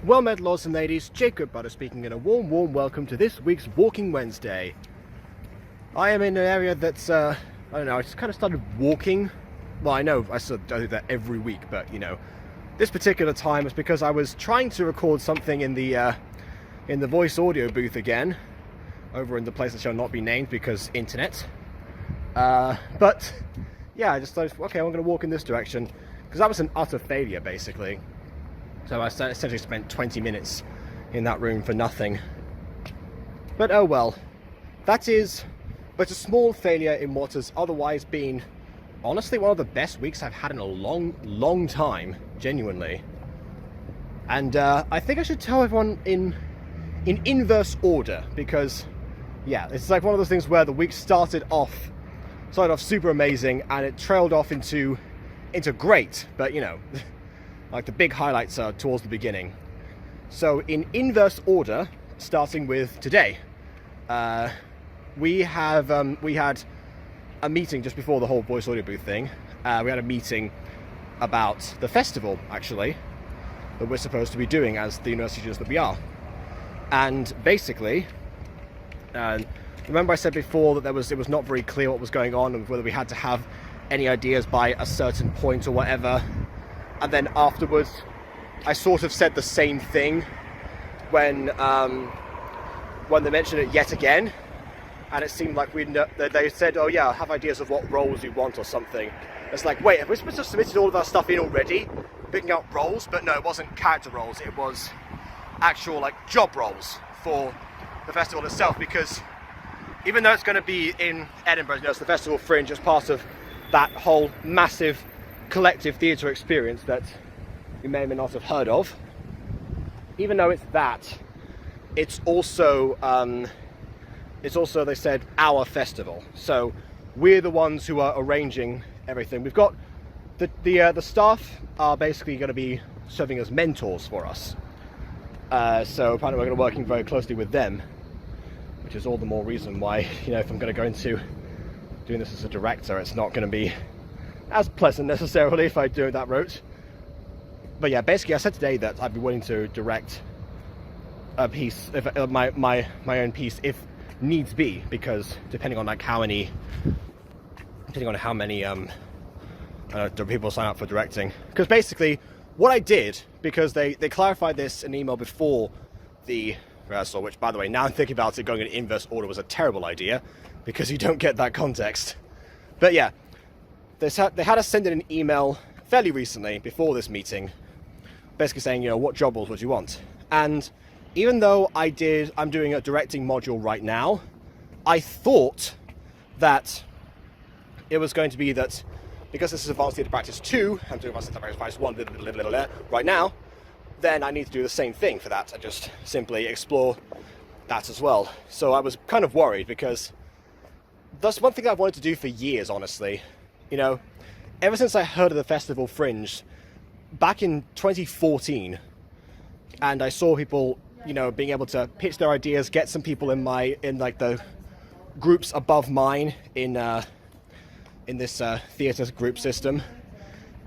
Well met, lords and ladies, Jacob Butter speaking, and a warm welcome to this week's Walking Wednesday. I am in an area that's, I don't know, I just kind of started walking. Well, I know I do that every week, but, you know, this particular time is because I was trying to record something in the voice audio booth again, over in the place that shall not be named because internet. But, yeah, I just thought, okay, I'm going to walk in this direction, because that was an utter failure, basically. So I essentially spent 20 minutes in that room for nothing. But oh well. That is but a small failure in what has otherwise been, honestly, one of the best weeks I've had in a long time, genuinely. And I think I should tell everyone in inverse order, because, yeah, it's like one of those things where the week started off super amazing, and it trailed off into great, but, you know, like the big highlights are towards the beginning. So in inverse order, starting with today, we had a meeting just before the whole voice audio booth thing. We had a meeting about the festival, actually, that we're supposed to be doing as the university students that we are. And basically, remember I said before that it was not very clear what was going on and whether we had to have any ideas by a certain point or whatever. And then afterwards, I sort of said the same thing when they mentioned it yet again, and it seemed like they said, "Oh yeah, have ideas of what roles you want or something." It's like, wait, have we supposed to have submitted all of our stuff in already, picking out roles? But no, it wasn't character roles; it was actual like job roles for the festival itself. Because even though it's going to be in Edinburgh, you know, it's the Festival Fringe as part of that whole massive collective theatre experience that you may or may not have heard of. Even though it's that, it's also they said our festival. So we're the ones who are arranging everything. We've got the staff are basically going to be serving as mentors for us. So apparently we're going to be working very closely with them, which is all the more reason why, you know, if I'm going to go into doing this as a director, it's not going to be as pleasant necessarily if I do that route. But yeah, basically I said today that I'd be willing to direct a piece, if my own piece, if needs be, because depending on how many people sign up for directing. Because basically what I did, because they clarified this in an email before the rehearsal, which by the way, now I'm thinking about it, going in inverse order was a terrible idea because you don't get that context. But yeah, they had us send in an email fairly recently before this meeting, basically saying, you know, what job roles would you want? And even though I'm doing a directing module right now, I thought that it was going to be that because this is Advanced Theatre Practice 2, I'm doing Advanced Theatre Practice 1 right now, then I need to do the same thing for that and just simply explore that as well. So I was kind of worried because that's one thing I've wanted to do for years, honestly. You know, ever since I heard of the Festival Fringe back in 2014, and I saw people, you know, being able to pitch their ideas, get some people in like the groups above mine in this theatre group system,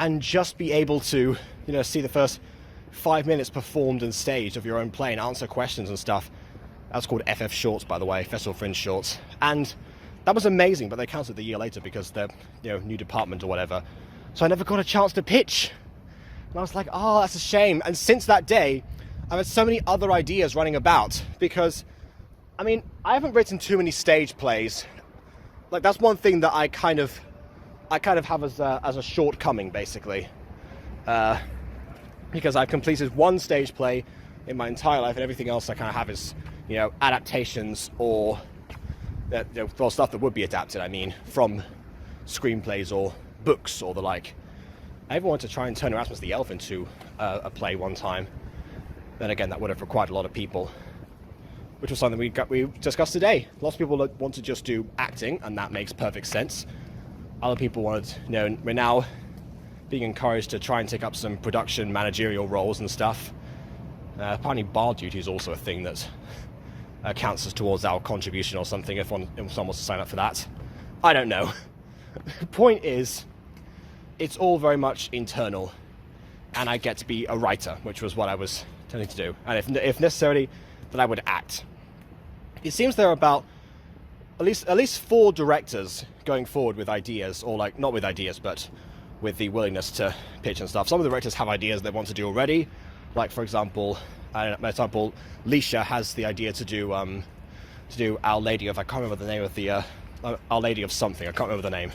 and just be able to, you know, see the first 5 minutes performed and staged of your own play and answer questions and stuff. That's called FF Shorts, by the way, Festival Fringe Shorts. And that was amazing, but they cancelled the year later because they're, you know, new department or whatever. So I never got a chance to pitch. And I was like, oh, that's a shame. And since that day, I've had so many other ideas running about because, I mean, I haven't written too many stage plays. Like, that's one thing that I kind of have as a shortcoming, basically. Because I've completed one stage play in my entire life, and everything else I kind of have is, you know, adaptations or well, stuff that would be adapted, I mean, from screenplays or books or the like. I even wanted to try and turn Erasmus the Elf into a play one time. Then again, that would have required a lot of people, which was something we discussed today. Lots of people want to just do acting, and that makes perfect sense. Other people wanted, you know, we're now being encouraged to try and take up some production managerial roles and stuff. Apparently bar duty is also a thing that counts as towards our contribution or something if someone wants to sign up for that. I don't know. The point is, it's all very much internal. and I get to be a writer, which was what I was intending to do. And if necessary, then I would act. It seems there are about at least 4 directors going forward with ideas, or like not with ideas, but with the willingness to pitch and stuff. Some of the directors have ideas they want to do already. Like for example, Leisha has the idea to do Our Lady of, I can't remember the name of the Our Lady of something. I can't remember the name.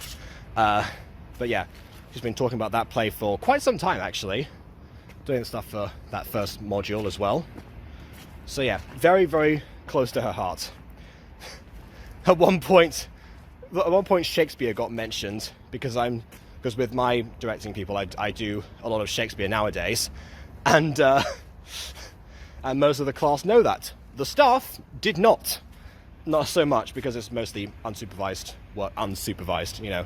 But yeah, she's been talking about that play for quite some time actually, doing stuff for that first module as well. So yeah, very, very close to her heart. At one point Shakespeare got mentioned because with my directing people, I do a lot of Shakespeare nowadays, and most of the class know that. The staff did not so much because it's mostly unsupervised, you know.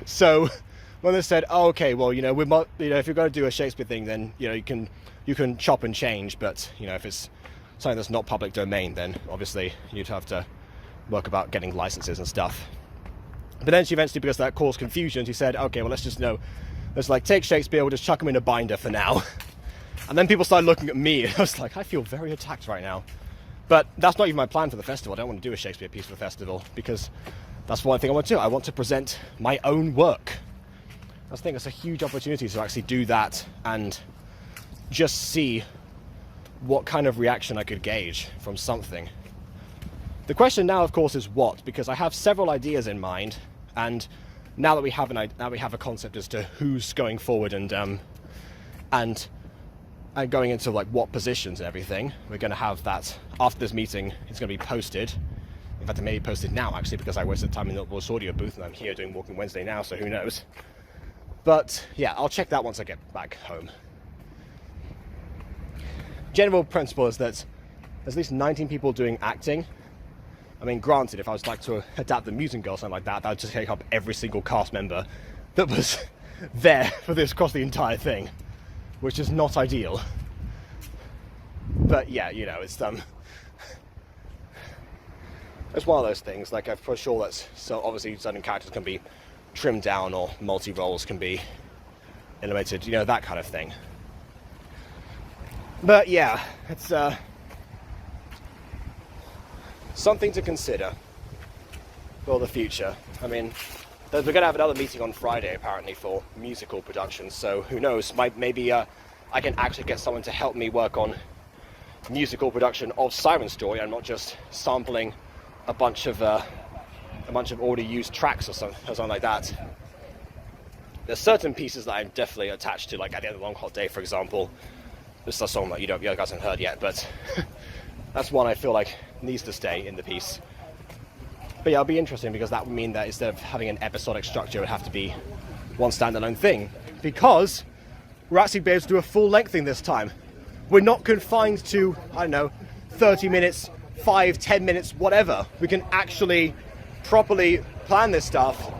So when they said, "Oh, okay, well, you know, if you're going to do a Shakespeare thing, then you know you can chop and change, but you know if it's something that's not public domain, then obviously you'd have to work about getting licenses and stuff." But then she eventually, because that caused confusion, she said, "Okay, well, let's like take Shakespeare, we'll just chuck him in a binder for now." And then people started looking at me, and I was like, I feel very attacked right now. But that's not even my plan for the festival. I don't want to do a Shakespeare piece for the festival, because that's one thing I want to do. I want to present my own work. I think it's a huge opportunity to actually do that and just see what kind of reaction I could gauge from something. The question now, of course, is what, because I have several ideas in mind, and now that we have a concept as to who's going forward and going into like what positions and everything, we're going to have that after this meeting. It's going to be posted. In fact, it may be posted now actually, because I wasted time in the Voice Audio booth and I'm here doing Walking Wednesday now, so who knows. But yeah, I'll check that once I get back home. General principle is that there's at least 19 people doing acting. I mean, granted, if I was like to adapt the Music Girl or something like that would just take up every single cast member that was there for this across the entire thing, which is not ideal. But yeah, you know, it's one of those things. Like, I'm for sure that's so obviously certain characters can be trimmed down or multi-roles can be eliminated, you know, that kind of thing. But yeah, it's something to consider for the future. I mean, we're going to have another meeting on Friday apparently for musical production, so who knows, maybe I can actually get someone to help me work on musical production of Siren Story and not just sampling a bunch of already used tracks or something like that. There's certain pieces that I'm definitely attached to, like At the End of the Long Hot Day, for example. This is a song that you guys haven't heard yet, but that's one I feel like needs to stay in the piece. But yeah, it'll be interesting because that would mean that instead of having an episodic structure, it would have to be one standalone thing. Because we're actually able to do a full length thing this time. We're not confined to, I don't know, 30 minutes, 5, 10 minutes, whatever. We can actually properly plan this stuff,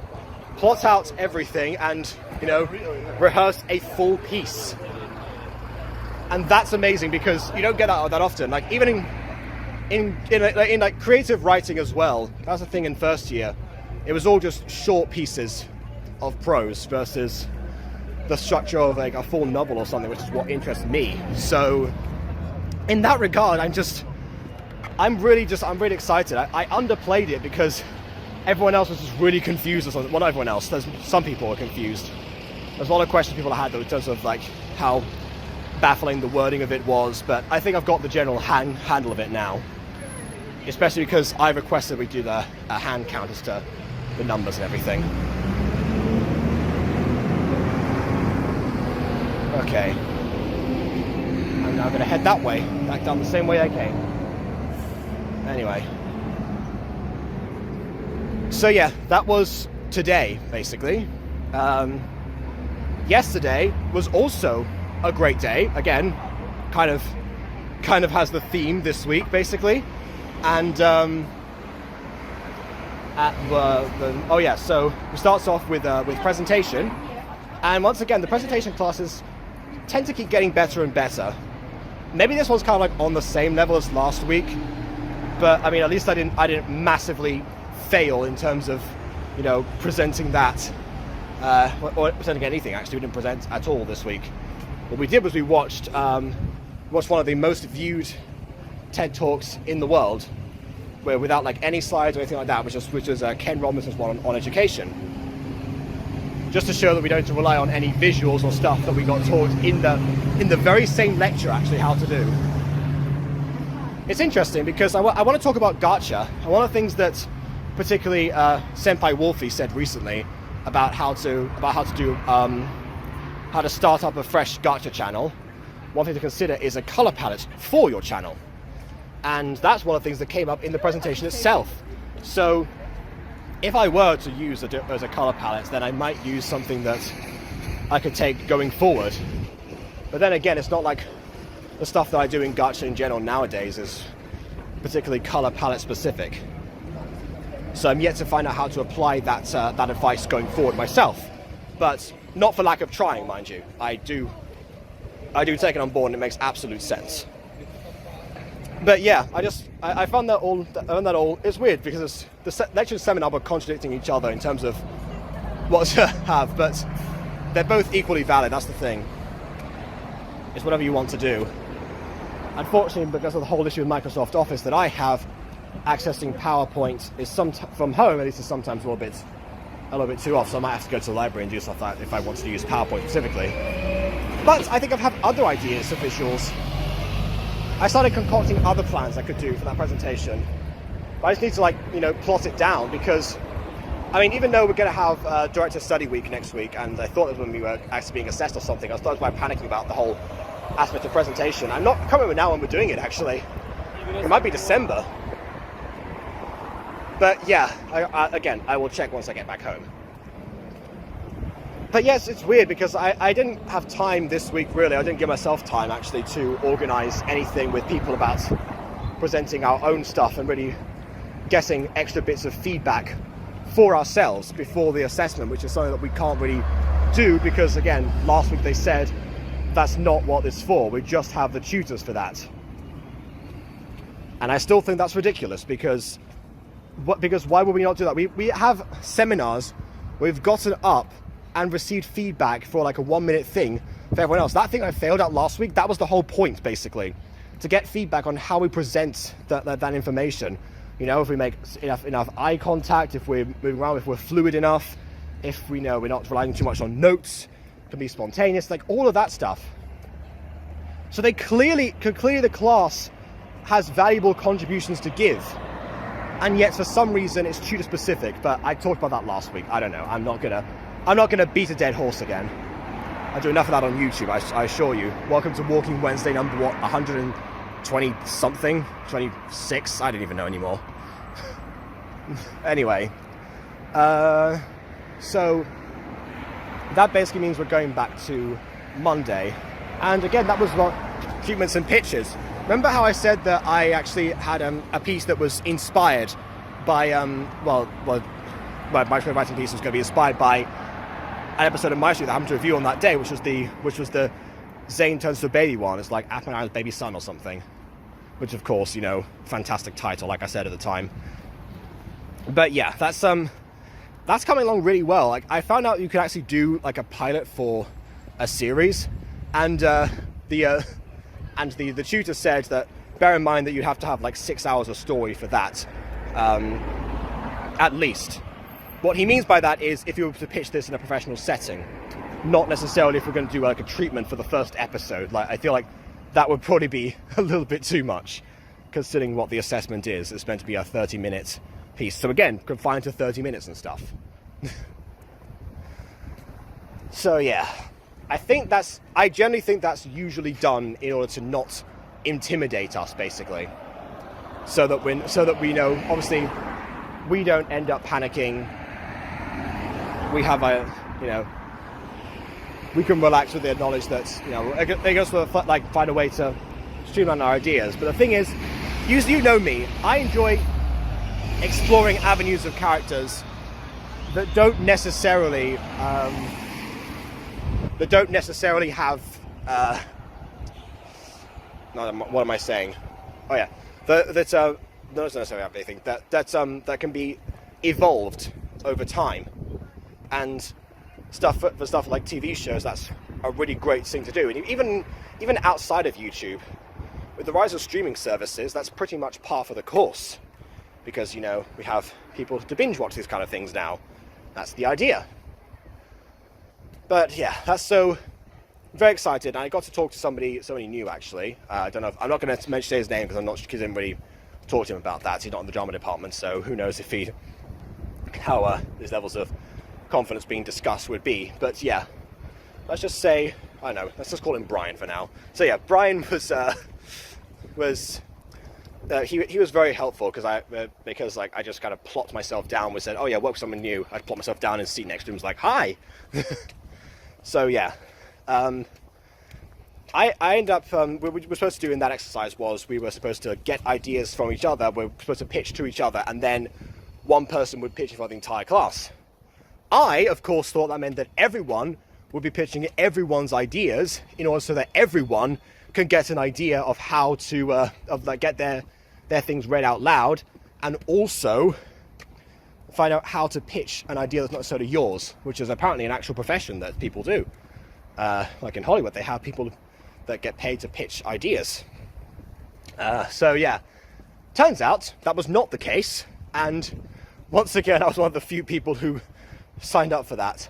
plot out everything, and, you know, rehearse a full piece. And that's amazing because you don't get that often. Like, even in like creative writing as well, that's the thing in first year. It was all just short pieces of prose versus the structure of like a full novel or something, which is what interests me. So in that regard, I'm really excited. I underplayed it because everyone else was just really confused or something. Well, not everyone else. Some people were confused. There's a lot of questions people had though in terms of like how baffling the wording of it was, but I think I've got the general handle of it now. Especially because I requested we do the hand count as to the numbers and everything. Okay. I'm now going to head that way, back down the same way I came. Anyway. So yeah, that was today, basically. Yesterday was also a great day. Again, kind of has the theme this week, basically. And so it starts off with presentation, and once again the presentation classes tend to keep getting better and better. Maybe this one's kind of like on the same level as last week, but I mean at least I didn't massively fail in terms of, you know, presenting that or presenting anything. Actually, we didn't present at all this week. What we did was we watched one of the most viewed TED Talks in the world, where without like any slides or anything like that, which is Ken Robinson's one on education. Just to show that we don't have to rely on any visuals or stuff that we got taught in the very same lecture actually how to do. It's interesting because I want to talk about gacha, and one of the things that particularly Senpai Wolfie said recently about how to start up a fresh gacha channel. One thing to consider is a color palette for your channel, and that's one of the things that came up in the presentation itself. So if I were to use as a color palette, then I might use something that I could take going forward. But then again, it's not like the stuff that I do in gacha in general nowadays is particularly color palette specific. So I'm yet to find out how to apply that advice going forward myself. But not for lack of trying, mind you. I do take it on board, and it makes absolute sense. But yeah, I found that all it's weird because the lecture and seminar were contradicting each other in terms of what to have, but they're both equally valid. That's the thing. It's whatever you want to do. Unfortunately, because of the whole issue with Microsoft Office that I have, accessing PowerPoint is from home at least is sometimes a little bit too off. So I might have to go to the library and do stuff like that if I wanted to use PowerPoint specifically. But I think I have other ideas for visuals. I started concocting other plans I could do for that presentation. But I just need to plot it down because, I mean, even though we're going to have Director Study Week next week, and I thought it was when we were actually being assessed or something, I started by panicking about the whole aspect of presentation. I can't remember now when we're doing it actually. It might be December. But yeah, again, I will check once I get back home. But yes, it's weird because I didn't have time this week, really. I didn't give myself time, actually, to organise anything with people about presenting our own stuff and really getting extra bits of feedback for ourselves before the assessment, which is something that we can't really do because, again, last week they said that's not what it's for. We just have the tutors for that. And I still think that's ridiculous because why would we not do that? We have seminars we've gotten up and received feedback for like a 1-minute thing for everyone else. That thing I failed at last week, that was the whole point, basically. To get feedback on how we present that information. You know, if we make enough eye contact, if we're moving around, if we're fluid enough, if we know we're not relying too much on notes, can be spontaneous, like all of that stuff. So the class has valuable contributions to give. And yet for some reason it's tutor specific, but I talked about that last week. I don't know. I'm not gonna beat a dead horse again. I do enough of that on YouTube, I assure you. Welcome to Walking Wednesday number 120 something, 26. I don't even know anymore. Anyway, so that basically means we're going back to Monday, and again that was about treatments and pitches. Remember how I said that I actually had a piece that was inspired by my writing piece was going to be inspired by an episode of My Street that I happened to review on that day, which was the Zane Turns to a Baby one. It's like Aquaman's Baby Son or something, which of course, fantastic title, like I said at the time. But yeah, that's coming along really well. Like I found out you could actually do like a pilot for a series, and the tutor said that bear in mind that you'd have to have like 6 hours of story for that, at least. What he means by that is if you were to pitch this in a professional setting, not necessarily if we're going to do like a treatment for the first episode. Like I feel like that would probably be a little bit too much, considering what the assessment is. It's meant to be a 30-minute piece. So again, confined to 30 minutes and stuff. So yeah, I generally think that's usually done in order to not intimidate us, basically. So that we know, obviously, we don't end up panicking. We have we can relax with the knowledge that, they just like find a way to streamline our ideas. But the thing is, you know me, I enjoy exploring avenues of characters that don't necessarily have what am I saying? Oh yeah, that doesn't necessarily have anything that can be evolved over time. And for stuff like TV shows, that's a really great thing to do. And even outside of YouTube, with the rise of streaming services, that's pretty much par for the course. Because, you know, we have people to binge watch these kind of things now. That's the idea. But yeah, I'm very excited. And I got to talk to somebody new, actually. I don't know I'm not going to mention his name because I didn't really talk to him about that. He's not in the drama department, so who knows how his levels of confidence being discussed would be. But yeah, let's just say, I don't know, let's just call him Brian for now. So yeah, Brian he was very helpful because I just kind of plopped myself down and said, oh yeah, work with someone new. I'd plop myself down and seat next to him, was like, hi. So yeah, I ended up, what we were supposed to do in that exercise was we were supposed to get ideas from each other, we were supposed to pitch to each other, and then one person would pitch for the entire class. I, of course, thought that meant that everyone would be pitching everyone's ideas in order so that everyone can get an idea of how to get their things read out loud, and also find out how to pitch an idea that's not necessarily yours, which is apparently an actual profession that people do. Like in Hollywood, they have people that get paid to pitch ideas. So yeah, turns out that was not the case, and once again I was one of the few people who signed up for that.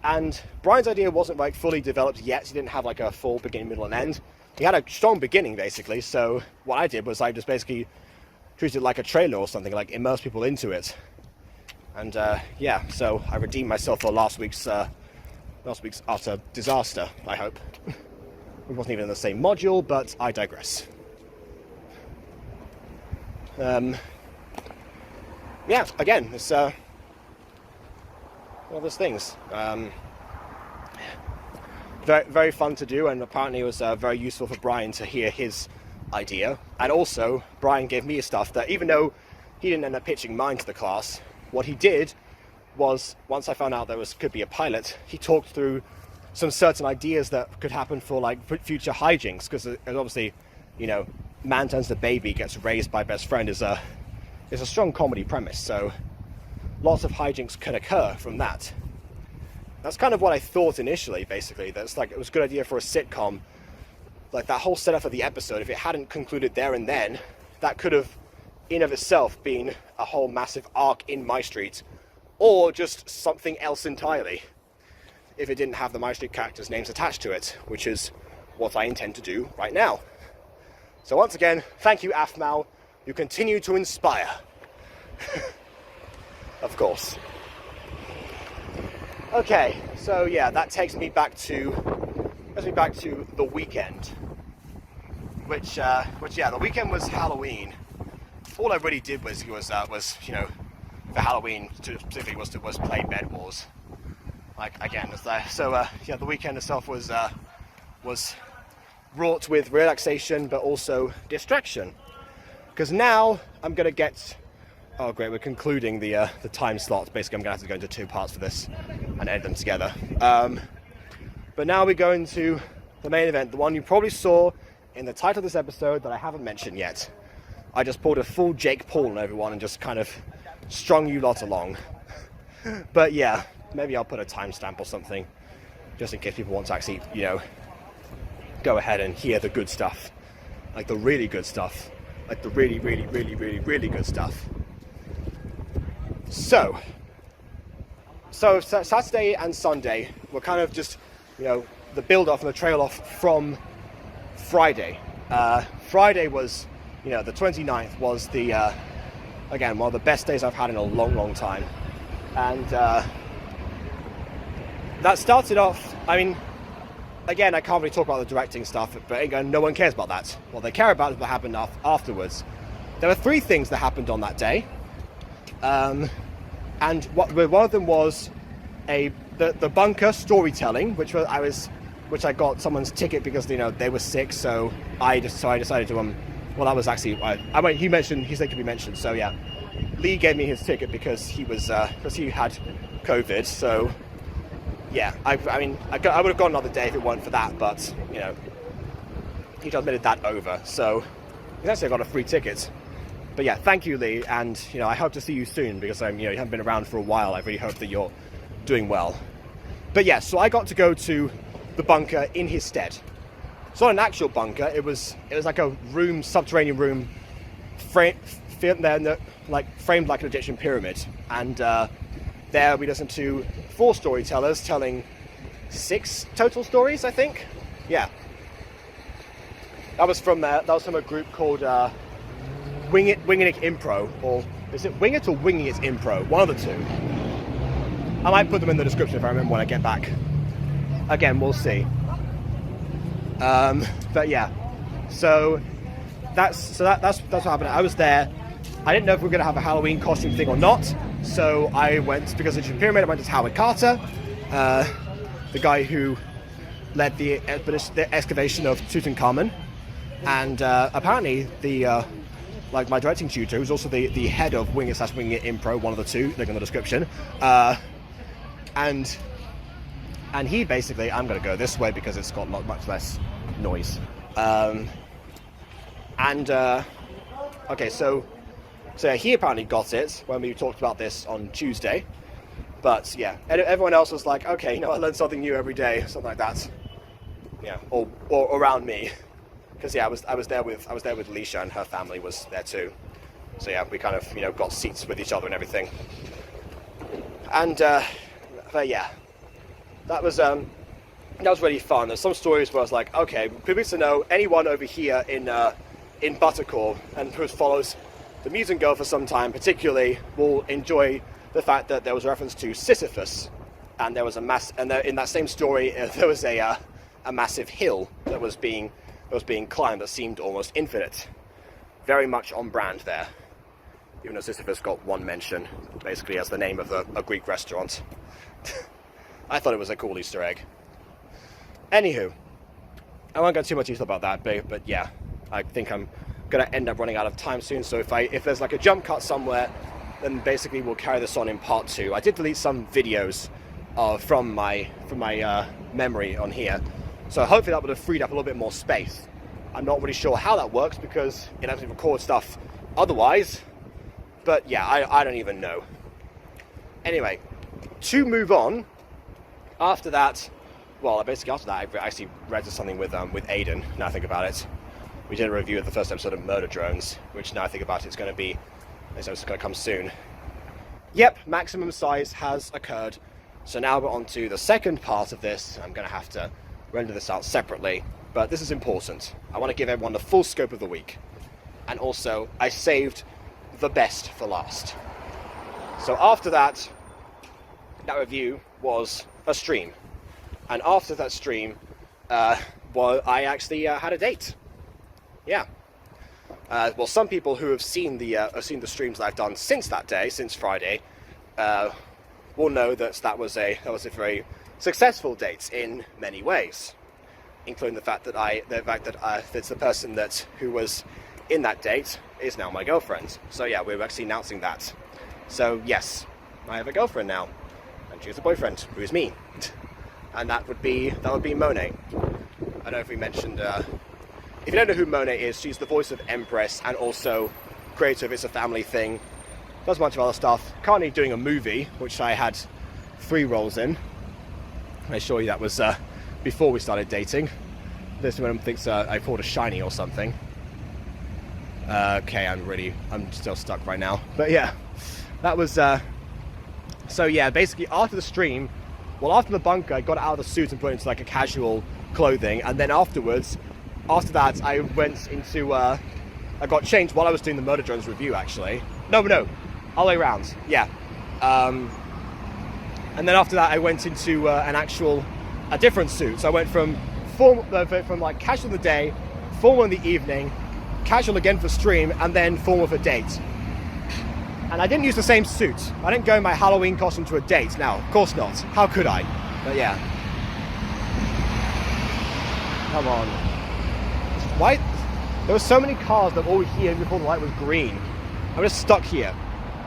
And Brian's idea wasn't like fully developed yet. He didn't have like a full beginning, middle and end. He had a strong beginning basically, so what I did was I just basically treated it like a trailer or something, like immerse people into it. And yeah, so I redeemed myself for last week's utter disaster, I hope. It wasn't even in the same module, but I digress. Yeah, again, it's one of those things. Very, very fun to do, and apparently it was very useful for Brian to hear his idea. And also, Brian gave me stuff that, even though he didn't end up pitching mine to the class, what he did was, once I found out there could be a pilot, he talked through some certain ideas that could happen for like future hijinks, because obviously, you know, man turns to baby, gets raised by best friend is a strong comedy premise, so lots of hijinks could occur from that. That's kind of what I thought initially, basically. That's like, it was a good idea for a sitcom. Like that whole setup of the episode, if it hadn't concluded there and then, that could have, in of itself, been a whole massive arc in My Street, or just something else entirely, if it didn't have the My Street characters' names attached to it, which is what I intend to do right now. So once again, thank you, AFMAL. You continue to inspire. Of course. Okay, so yeah, that takes me back to the weekend, which yeah, the weekend was Halloween. All I really did was you know, for Halloween specifically was play Bed Wars. Like again, yeah, the weekend itself was wrought with relaxation, but also distraction. Because now I'm gonna get. Oh great, we're concluding the time slot. Basically, I'm gonna have to go into two parts for this and edit them together. But now we go into the main event, the one you probably saw in the title of this episode that I haven't mentioned yet. I just pulled a full Jake Paul on everyone and just kind of strung you lot along. But yeah, maybe I'll put a timestamp or something, just in case people want to actually, you know, go ahead and hear the good stuff, like the really good stuff, like the really, really, really, really, really good stuff. So Saturday and Sunday were kind of just, you know, the build-off and the trail-off from Friday. Friday was, you know, the 29th was the, again, one of the best days I've had in a long, long time. And that started off, I mean, again, I can't really talk about the directing stuff, but again, no one cares about that. What they care about is what happened afterwards. There were three things that happened on that day. And one of them was the bunker storytelling, which I got someone's ticket because, you know, they were sick, so I decided to well, that was actually he said it could be mentioned, so yeah, Lee gave me his ticket because he had COVID, so yeah, I would have gone another day if it weren't for that, but you know, he transmitted that over, so essentially I got a free ticket. But yeah, thank you, Lee, and you know, I hope to see you soon because you haven't been around for a while. I really hope that you're doing well. But yeah, so I got to go to the bunker in his stead. It's not an actual bunker. It was like a room, subterranean room, framed like an Egyptian pyramid. And there we listened to 4 storytellers telling 6 total stories, I think. Yeah. That was from a group called Winging It Impro, or is it Wing It or Winging It Impro? One of the two. I might put them in the description if I remember when I get back. Again, we'll see. But yeah, so that's what happened. I was there. I didn't know if we were going to have a Halloween costume thing or not. So I went, because of the pyramid, I went to Howard Carter, the guy who led the excavation of Tutankhamun, and apparently my directing tutor, who's also the head of Wing It / Wing It Impro, one of the two, link in the description, and he basically, I'm going to go this way because it's got much less noise. Okay, so he apparently got it when we talked about this on Tuesday. But yeah, everyone else was like, okay, I learn something new every day, something like that. Yeah, or around me, because yeah, I was there with Alicia, and her family was there too. So yeah, we kind of got seats with each other and everything. And but yeah, that was really fun. There's some stories where I was like, okay, people need to know anyone over here in Buttercore and who follows the Mutant Girl for some time, particularly, will enjoy the fact that there was a reference to Sisyphus, and there was in that same story there was a massive hill that was being climbed that seemed almost infinite. Very much on brand there, even though Sisyphus got one mention, basically as the name of a Greek restaurant. I thought it was a cool Easter egg. Anywho, I won't go too much detail about that, but yeah, I think I'm gonna end up running out of time soon. So if there's like a jump cut somewhere, then basically we'll carry this on in part 2. I did delete some videos from my memory on here, so hopefully that would have freed up a little bit more space. I'm not really sure how that works because it has to record stuff otherwise, but yeah, I don't even know. Anyway, to move on, after that, I actually read something with Aiden, now I think about it. We did a review of the first episode of Murder Drones, which now I think about it, it's going to come soon. Yep, maximum size has occurred. So now we're on to the second part of this. I'm going to have to render this out separately, but this is important. I want to give everyone the full scope of the week. And also, I saved the best for last. So after that review was a stream. And after that stream, I actually had a date. Yeah. Some people who have seen the streams that I've done since that day, since Friday, will know that was a very successful date in many ways, including the fact that the person who was in that date is now my girlfriend. So yeah, we're actually announcing that. So yes, I have a girlfriend now, and she has a boyfriend who is me, and that would be Monet. I don't know if we mentioned. If you don't know who Monet is, she's the voice of Empress and also creator of It's a Family Thing. Does a bunch of other stuff. Currently doing a movie, which I had 3 roles in. I assure you that was before we started dating. This one thinks I pulled a shiny or something. Okay, I'm still stuck right now. But yeah, that was... So yeah, basically after the stream, after the bunker, I got out of the suit and put it into like a casual clothing, and then after that, I went into, I got changed while I was doing the Murder Drones review, actually. No, all the way around, yeah. And then after that, I went into a different suit. So I went from like casual in the day, formal in the evening, casual again for stream, and then formal for date. And I didn't use the same suit. I didn't go in my Halloween costume to a date. Now, of course not. How could I? But yeah. Come on. Why? There were so many cars that were all here before the light was green. I'm just stuck here.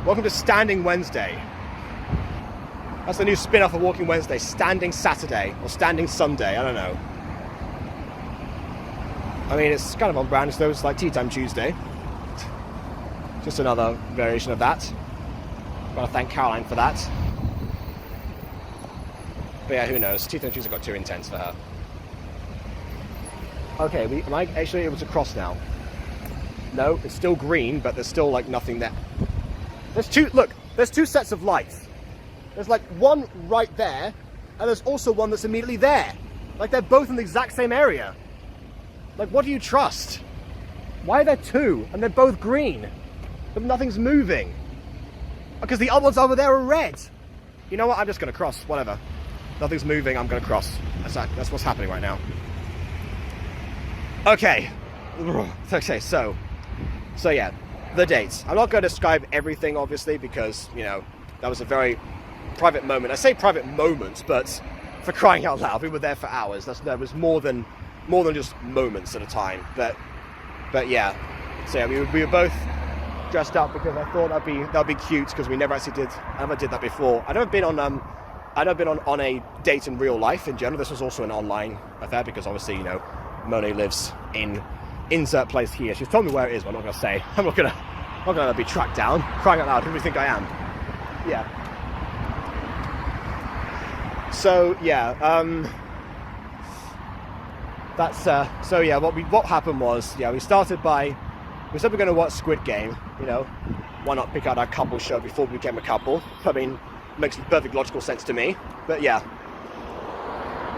Welcome to Standing Wednesday. That's the new spin-off of Walking Wednesday. Standing Saturday or Standing Sunday. I don't know. I mean, it's kind of on brand. So it's like Tea Time Tuesday. Just another variation of that. I want to thank Caroline for that. But yeah, who knows? 2023's got too intense for her. Okay, am I actually able to cross now? No, it's still green, but there's still like nothing there. There's two sets of lights. There's like one right there, and there's also one that's immediately there. Like they're both in the exact same area. Like, what do you trust? Why are there two, and they're both green, but nothing's moving? Because the other ones over there are red. You know what? I'm just gonna cross. Whatever. Nothing's moving. I'm gonna cross. That's what's happening right now. Okay. Okay. So yeah, the dates. I'm not going to describe everything, obviously, because that was a very private moment. I say private moments, but for crying out loud, we were there for hours. There was more than just moments at a time. But yeah. So yeah, we were both dressed up because I thought that'd be cute because we never did that before. I've never been on a date in real life in general. This was also an online affair because obviously Monet lives in insert place here. She's told me where it is, but I'm not going to say. I'm not going to be tracked down. Crying out loud, who do you think I am? Yeah. So yeah, what happened was, we started going to watch Squid Game. Why not pick out our couple show before we became a couple? I mean, makes perfect logical sense to me. But yeah,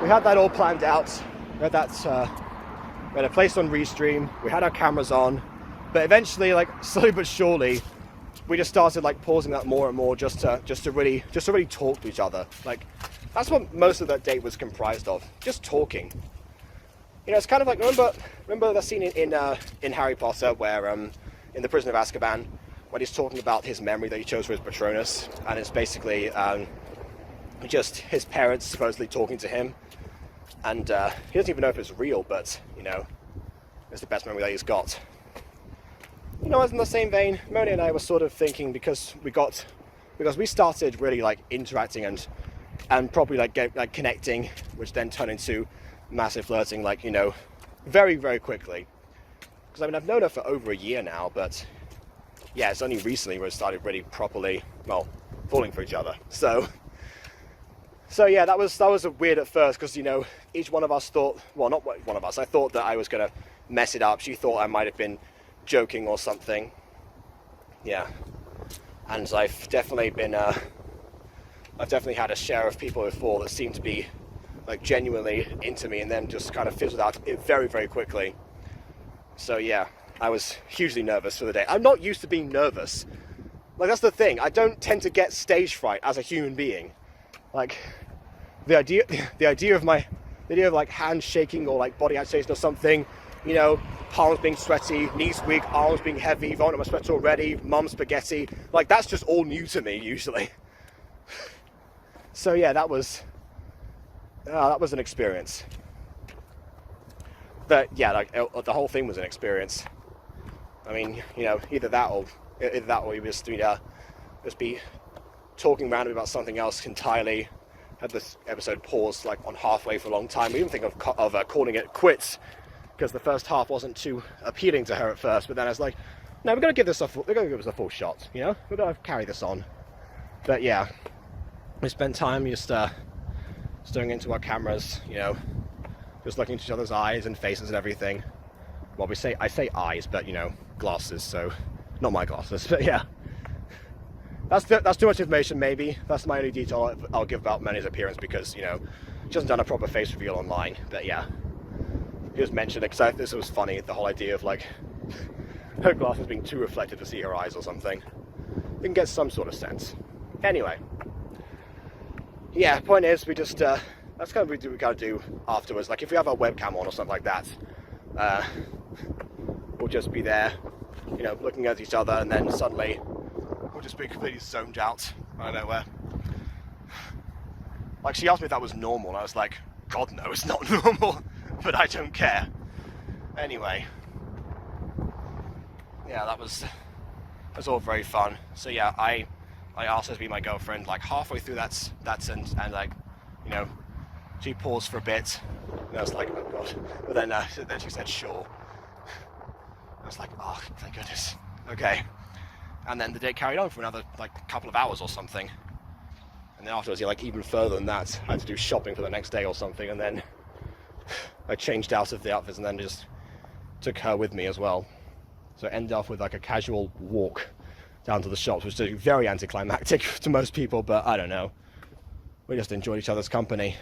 we had that all planned out. We had a place on Restream. We had our cameras on, but eventually, like slowly but surely, we just started like pausing that more and more just to really talk to each other. Like that's what most of that date was comprised of, just talking. It's kind of like remember the scene in Harry Potter where in the Prison of Azkaban when he's talking about his memory that he chose for his Patronus, and it's basically just his parents supposedly talking to him. And he doesn't even know if it's real, but, it's the best memory that he's got. As in the same vein, Moni and I were sort of thinking because we started really like interacting and probably like connecting, which then turned into massive flirting, very, very quickly. Because I've known her for over a year now, but yeah, it's only recently where we started really properly, falling for each other. So yeah, that was weird at first because each one of us thought, well, not one of us. I thought that I was gonna mess it up. She thought I might have been joking or something. Yeah, and I've definitely had a share of people before that seemed to be like genuinely into me and then just kind of fizzled out very, very quickly. So yeah, I was hugely nervous for the day. I'm not used to being nervous. Like that's the thing. I don't tend to get stage fright as a human being. Like the idea of like hands shaking or like body agitation or something, palms being sweaty, knees weak, arms being heavy, vomiting my sweat already, mum spaghetti, like that's just all new to me usually. So yeah, that was an experience. But yeah, like the whole thing was an experience. I mean, either that or you just be talking randomly about something else entirely. Had this episode paused like on halfway for a long time. We even think of calling it quits because the first half wasn't too appealing to her at first. But then I was like, no, we're gonna give this a full shot. We're gonna carry this on. But yeah, we spent time just staring into our cameras. Just looking into each other's eyes and faces and everything. Well, I say eyes, but glasses. So not my glasses, but yeah. That's too much information, maybe. That's my only detail I'll give about Moni's appearance because, she hasn't done a proper face reveal online. But yeah, he just mentioned it because this was funny, the whole idea of like her glasses being too reflective to see her eyes or something. We can get some sort of sense. Anyway, yeah, point is we just, that's kind of what we gotta do afterwards. Like if we have our webcam on or something like that, we'll just be there, looking at each other and then suddenly we'll just be completely zoned out out of nowhere. Like she asked me if that was normal and I was like, God no, it's not normal, but I don't care. Anyway, yeah, that was all very fun. So yeah, I asked her to be my girlfriend like halfway through that and like, she paused for a bit and I was like, oh God, but then she said sure. I was like, oh thank goodness, okay. And then the day carried on for another like couple of hours or something. And then afterwards, like even further than that, I had to do shopping for the next day or something, and then I changed out of the outfits and then just took her with me as well. So I ended up with like a casual walk down to the shops, which is very anticlimactic to most people, but I don't know. We just enjoyed each other's company.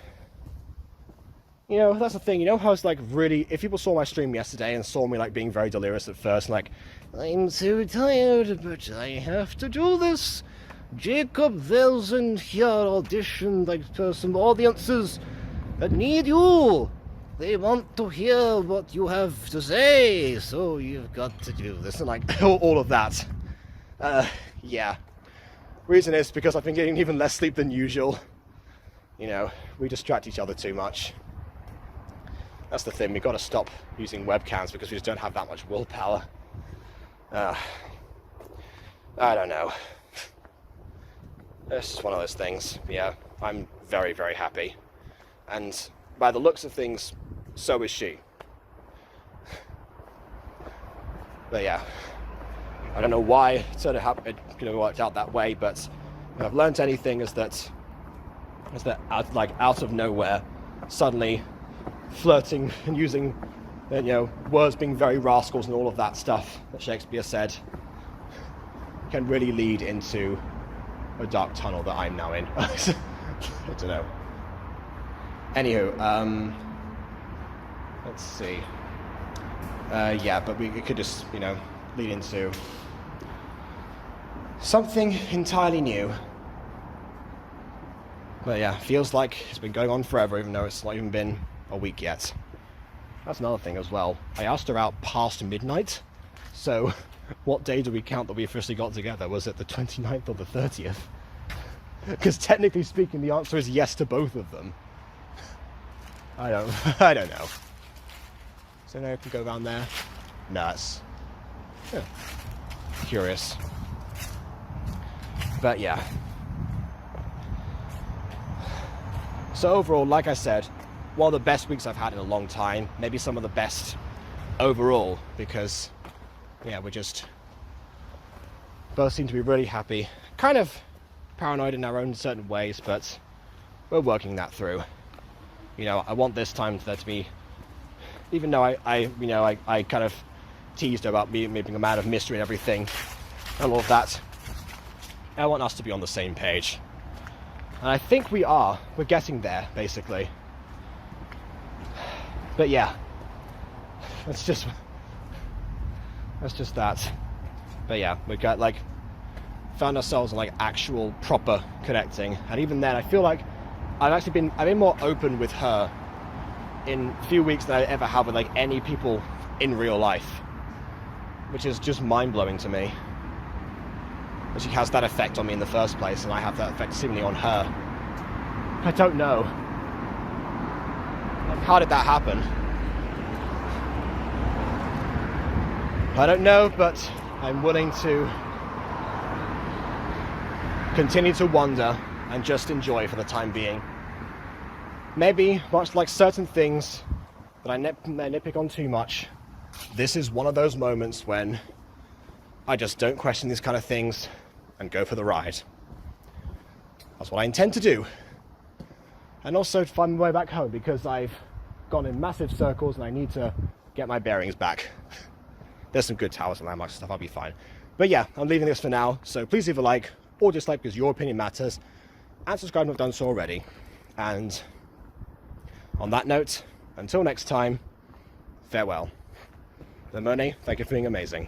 You know, that's the thing, you know how it's like really, if people saw my stream yesterday and saw me like being very delirious at first, like, I'm so tired, but I have to do this. Jacob Velzen here audition like some audiences that need you. They want to hear what you have to say, so you've got to do this, and like all of that. Yeah. Reason is because I've been getting even less sleep than usual. You know, we distract each other too much. That's the thing, we've got to stop using webcams because we just don't have that much willpower. I don't know. It's just one of those things. Yeah, I'm very, very happy. And by the looks of things, so is she. But yeah, I don't know why it sort of worked out that way, but if I've learned anything is that out of nowhere, suddenly flirting and using, you know, words being very rascals and all of that stuff that Shakespeare said can really lead into a dark tunnel that I'm now in. I don't know. Anywho, let's see. Yeah, but it could just, you know, lead into something entirely new. But yeah, feels like it's been going on forever, even though it's not even been a week yet. That's another thing as well. I asked her out past midnight, so what day do we count that we officially got together? Was it the 29th or the 30th? Because technically speaking, the answer is yes to both of them. I don't know. So now I can go around there. No, it's curious. But yeah. So overall, like I said, one of the best weeks I've had in a long time. Maybe some of the best overall, because yeah, we just both seem to be really happy. Kind of paranoid in our own certain ways, but we're working that through. You know, I want this time for there to be, even though I kind of teased about me being a man of mystery and everything, and all of that, I want us to be on the same page. And I think we are. We're getting there, basically. But yeah, that's just that. But yeah, we got like found ourselves in like actual proper connecting, and even then I feel like I've been more open with her in a few weeks than I ever have with like any people in real life, which is just mind-blowing to me. But she has that effect on me in the first place, and I have that effect seemingly on her. I don't know. Like, how did that happen? I don't know, but I'm willing to continue to wonder and just enjoy for the time being. Maybe, much like certain things that I nitpick on too much, this is one of those moments when I just don't question these kind of things and go for the ride. That's what I intend to do. And also to find my way back home, because I've gone in massive circles and I need to get my bearings back. There's some good towers and landmarks and stuff, I'll be fine. But yeah, I'm leaving this for now, so please leave a like or dislike because your opinion matters, and subscribe if you've done so already. And on that note, until next time, farewell. Lemone, thank you for being amazing.